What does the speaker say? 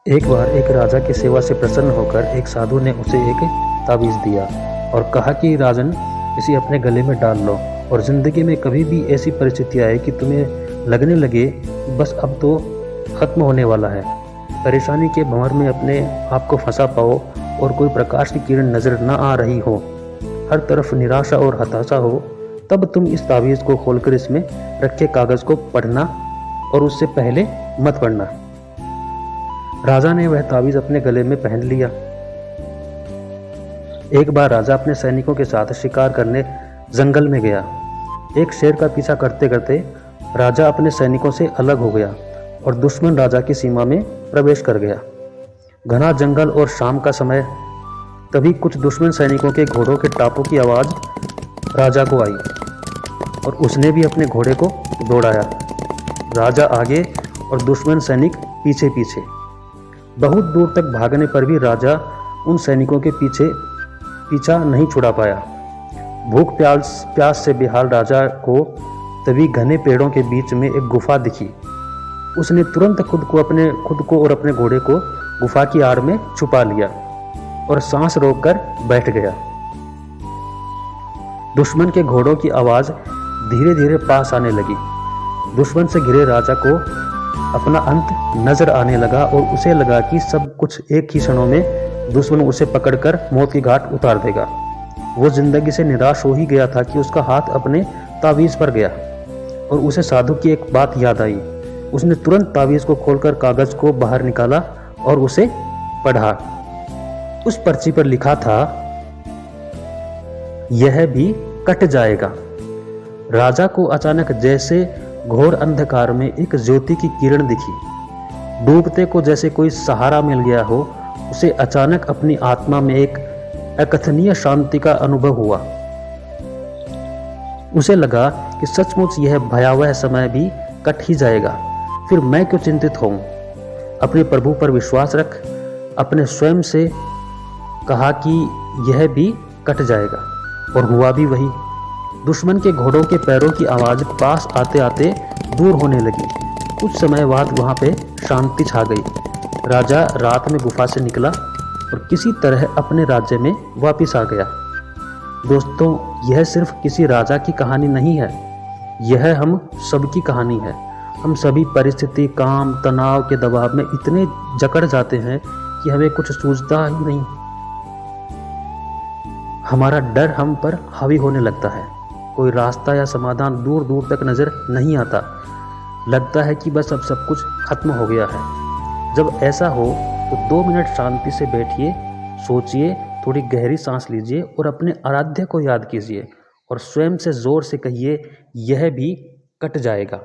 एक बार एक राजा की सेवा से प्रसन्न होकर एक साधु ने उसे एक ताबीज़ दिया और कहा कि राजन, इसे अपने गले में डाल लो और ज़िंदगी में कभी भी ऐसी परिस्थिति आए कि तुम्हें लगने लगे कि बस अब तो ख़त्म होने वाला है, परेशानी के भंवर में अपने आप को फंसा पाओ और कोई प्रकाश की किरण नज़र न आ रही हो, हर तरफ निराशा और हताशा हो, तब तुम इस ताबीज़ को खोलकर इसमें रखे कागज़ को पढ़ना और उससे पहले मत पढ़ना। राजा ने वह ताबीज़ अपने गले में पहन लिया। एक बार राजा अपने सैनिकों के साथ शिकार करने जंगल में गया। एक शेर का पीछा करते करते राजा अपने सैनिकों से अलग हो गया और दुश्मन राजा की सीमा में प्रवेश कर गया। घना जंगल और शाम का समय, तभी कुछ दुश्मन सैनिकों के घोड़ों के टापों की आवाज़ राजा को आई और उसने भी अपने घोड़े को दौड़ाया। राजा आगे और दुश्मन सैनिक पीछे पीछे। बहुत दूर तक भागने पर भी राजा उन सैनिकों के पीछा नहीं छुड़ा पाया। भूख प्यास से बेहाल राजा को तभी घने पेड़ों के बीच में एक गुफा दिखी। उसने तुरंत खुद को और अपने घोड़े को गुफा की आड़ में छुपा लिया और सांस रोककर बैठ गया। दुश्मन के घोड़ों की आवाज धीरे धीरे पास आने लगी। दुश्मन से घिरे राजा को अपना अंत नजर आने लगा और उसे लगा कि सब कुछ एक ही क्षणों में दुश्मन उसे पकड़कर मौत की घाट उतार देगा। वो जिंदगी से निराश हो ही गया था कि उसका हाथ अपने ताबीज़ पर गया और उसे साधु की एक बात याद आई। उसने तुरंत ताबीज़ को खोलकर कागज को बाहर निकाला और उसे पढ़ा। उस पर्ची पर लिखा था, यह भी कट जाएगा। राजा को अचानक जैसे घोर अंधकार में एक ज्योति की किरण दिखी। डूबते को जैसे कोई सहारा मिल गया हो, उसे अचानक अपनी आत्मा में एक अकथनीय शांति का अनुभव हुआ। उसे लगा कि सचमुच यह भयावह समय भी कट ही जाएगा। फिर मैं क्यों चिंतित हूं? अपने प्रभु पर विश्वास रख। अपने स्वयं से कहा कि यह भी कट जाएगा और हुआ भी वही। दुश्मन के घोड़ों के पैरों की आवाज पास आते आते दूर होने लगी। कुछ समय बाद वहां पे शांति छा गई। राजा रात में गुफा से निकला और किसी तरह अपने राज्य में वापस आ गया। दोस्तों, यह सिर्फ किसी राजा की कहानी नहीं है, यह हम सबकी कहानी है। हम सभी परिस्थिति, काम, तनाव के दबाव में इतने जकड़ जाते हैं कि हमें कुछ सूझता ही नहीं। हमारा डर हम पर हावी होने लगता है। कोई रास्ता या समाधान दूर दूर तक नजर नहीं आता। लगता है कि बस अब सब कुछ खत्म हो गया है। जब ऐसा हो तो 2 मिनट शांति से बैठिए, सोचिए, थोड़ी गहरी सांस लीजिए और अपने आराध्य को याद कीजिए और स्वयं से जोर से कहिए, यह भी कट जाएगा।